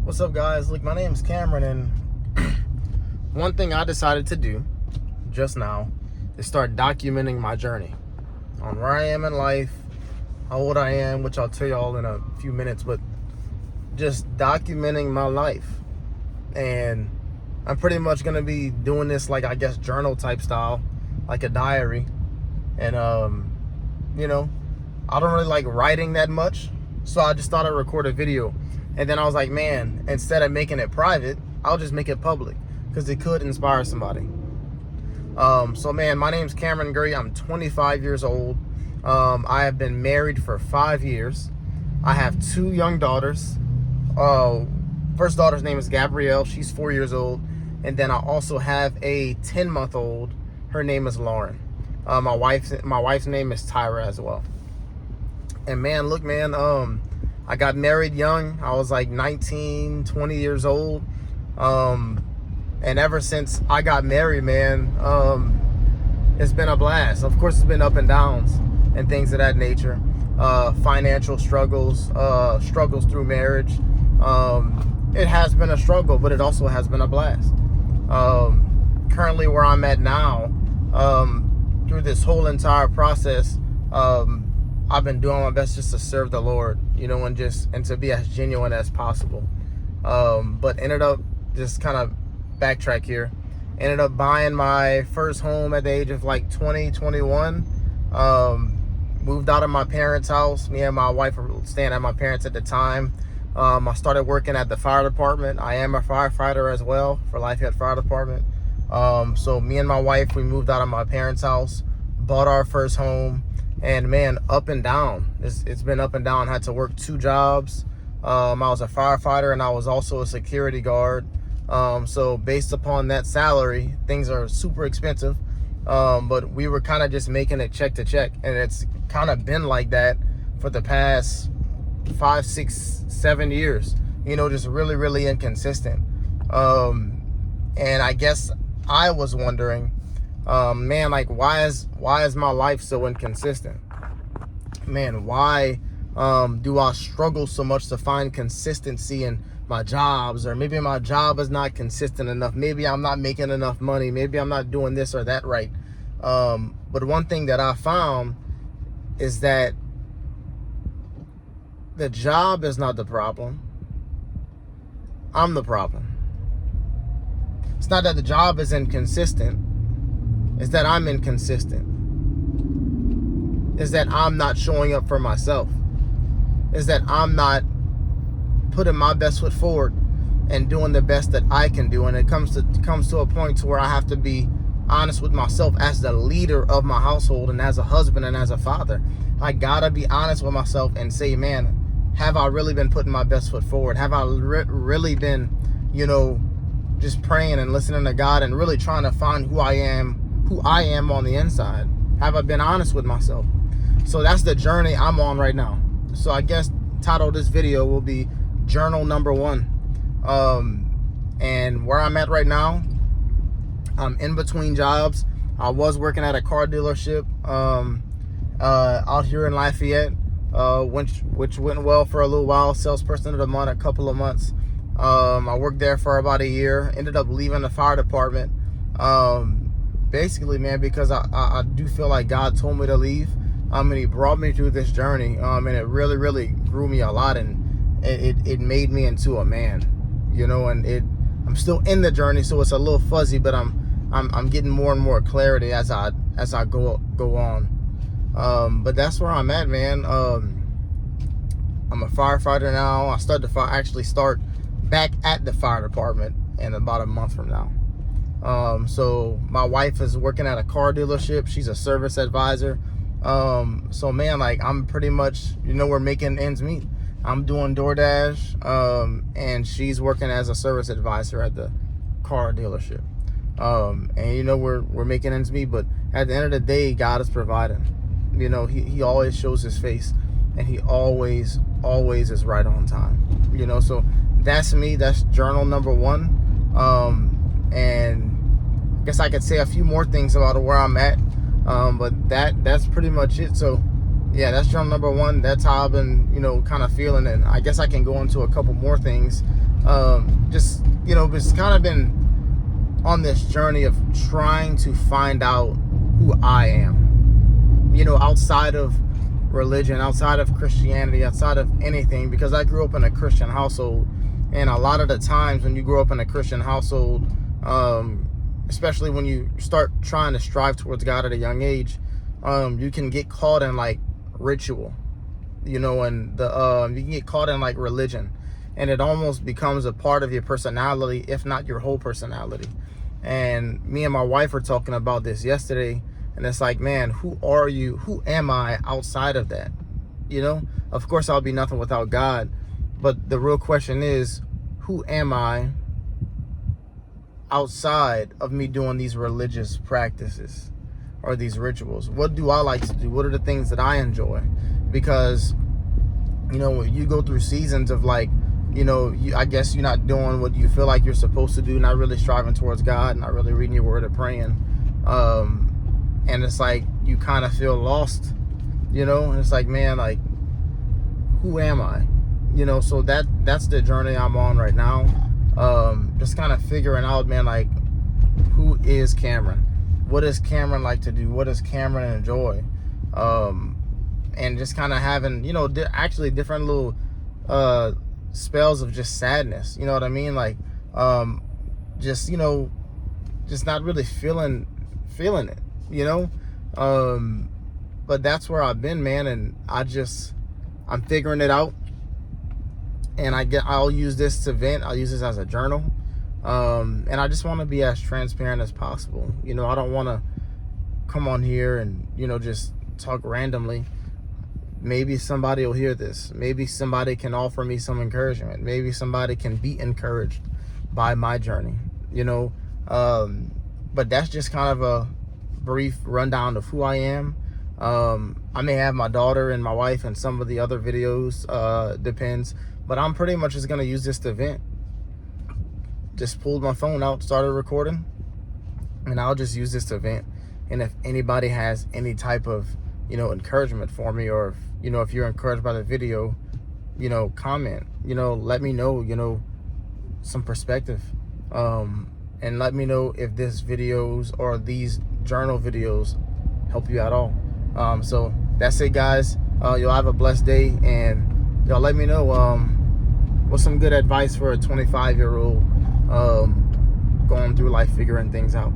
What's up, guys? Look, my name is Cameron, and one thing I decided to do just now is start documenting my journey on where I am in life, how old I am, which I'll tell y'all in a few minutes, but just documenting my life. And I'm pretty much going to be doing this, like, I guess, journal type style, like a diary. And, I don't really like writing that much, so I just thought I'd record a video. And then I was like, man, instead of making it private, I'll just make it public because it could inspire somebody. So, man, my name's Cameron Gray. I'm 25 years old. I have been married for 5 years. I have 2 young daughters. First daughter's name is Gabrielle. She's 4 years old. And then I also have a 10-month-old. Her name is Lauren. My wife's name is Tyra as well. And, man, look, man, I got married young. I was like 19, 20 years old. And ever since I got married, man, it's been a blast. Of course, it's been up and downs and things of that nature. Financial struggles, struggles through marriage. It has been a struggle, but it also has been a blast. Currently where I'm at now, through this whole entire process, I've been doing my best just to serve the Lord, and to be as genuine as possible. But ended up just kind of backtrack here. Ended up buying my first home at the age of like 20, 21. Moved out of my parents' house. Me and my wife were staying at my parents at the time. I started working at the fire department. I am a firefighter as well for Lafayette Fire Department. So me and my wife, we moved out of my parents' house, bought our first home. And, man, up and down. It's been up and down. I had to work 2 jobs. I was a firefighter and I was also a security guard. So based upon that salary, things are super expensive. But we were kind of just making it check to check. And it's kind of been like that for the past 5, 6, 7 years. Just really, really inconsistent. And I guess I was wondering, man, like, why is my life so inconsistent? Man, why do I struggle so much to find consistency in my jobs? Or maybe my job is not consistent enough. Maybe I'm not making enough money. Maybe I'm not doing this or that right. But one thing that I found is that the job is not the problem. I'm the problem. It's not that the job is inconsistent. It's that I'm inconsistent. It's that I'm not showing up for myself. It's that I'm not putting my best foot forward and doing the best that I can do. And it comes to a point to where I have to be honest with myself as the leader of my household and as a husband and as a father. I gotta be honest with myself and say, man, have I really been putting my best foot forward? Have I really been, just praying and listening to God and really trying to find who I am on the inside? Have I been honest with myself? So that's the journey I'm on right now. So I guess title of this video will be journal number 1. And where I'm at right now, I'm in between jobs. I was working at a car dealership out here in Lafayette, which went well for a little while. Salesperson of the month, a couple of months. I worked there for about a year. Ended up leaving the fire department. Basically, man, because I do feel like God told me to leave. And he brought me through this journey. And it really, really grew me a lot. And it made me into a man, and I'm still in the journey. So it's a little fuzzy, but I'm getting more and more clarity as I go on. But that's where I'm at, man. I'm a firefighter now. I start back at the fire department in about a month from now. So my wife is working at a car dealership. She's a service advisor. So, man, like, I'm pretty much, we're making ends meet. I'm doing DoorDash, and she's working as a service advisor at the car dealership. And, we're making ends meet, but at the end of the day, God is providing. He always shows his face, and he always is right on time. So that's me. That's journal number 1. And I guess I could say a few more things about where I'm at. But that's pretty much it. So yeah, that's journal number 1. That's how I've been, kind of feeling. And I guess I can go into a couple more things Just, just kind of been on this journey of trying to find out who I am, outside of religion, outside of Christianity, outside of anything, because I grew up in a Christian household. And a lot of the times when you grow up in a Christian household, especially when you start trying to strive towards God at a young age, you can get caught in like ritual, and you can get caught in like religion, and it almost becomes a part of your personality, if not your whole personality. And me and my wife were talking about this yesterday, and it's like, man, who are you? Who am I outside of that? Of course I'll be nothing without God, but the real question is, who am I outside of me doing these religious practices or these rituals? What do I like to do? What are the things that I enjoy? Because, when you go through seasons of like, I guess you're not doing what you feel like you're supposed to do, not really striving towards God, not really reading your word or praying. And it's like, you kind of feel lost, and it's like, man, like, who am I? So that's the journey I'm on right now. Just kind of figuring out, man, like, who is Cameron? What does Cameron like to do? What does Cameron enjoy? And just kind of having, actually different little, spells of just sadness, you know what I mean? Like, just not really feeling it, but that's where I've been, man. And I'm figuring it out, and I'll use this to vent. I'll use this as a journal. And I just want to be as transparent as possible. I don't want to come on here and, just talk randomly. Maybe somebody will hear this. Maybe somebody can offer me some encouragement. Maybe somebody can be encouraged by my journey, but that's just kind of a brief rundown of who I am. I may have my daughter and my wife in some of the other videos, depends, but I'm pretty much just going to use this to vent. Just pulled my phone out, started recording, and I'll just use this to vent. And if anybody has any type of, encouragement for me, or if you're encouraged by the video, comment, let me know, some perspective, and let me know if this videos or these journal videos help you at all. So that's it, guys. Y'all have a blessed day, and y'all let me know what's some good advice for a 25-year-old going through life, figuring things out.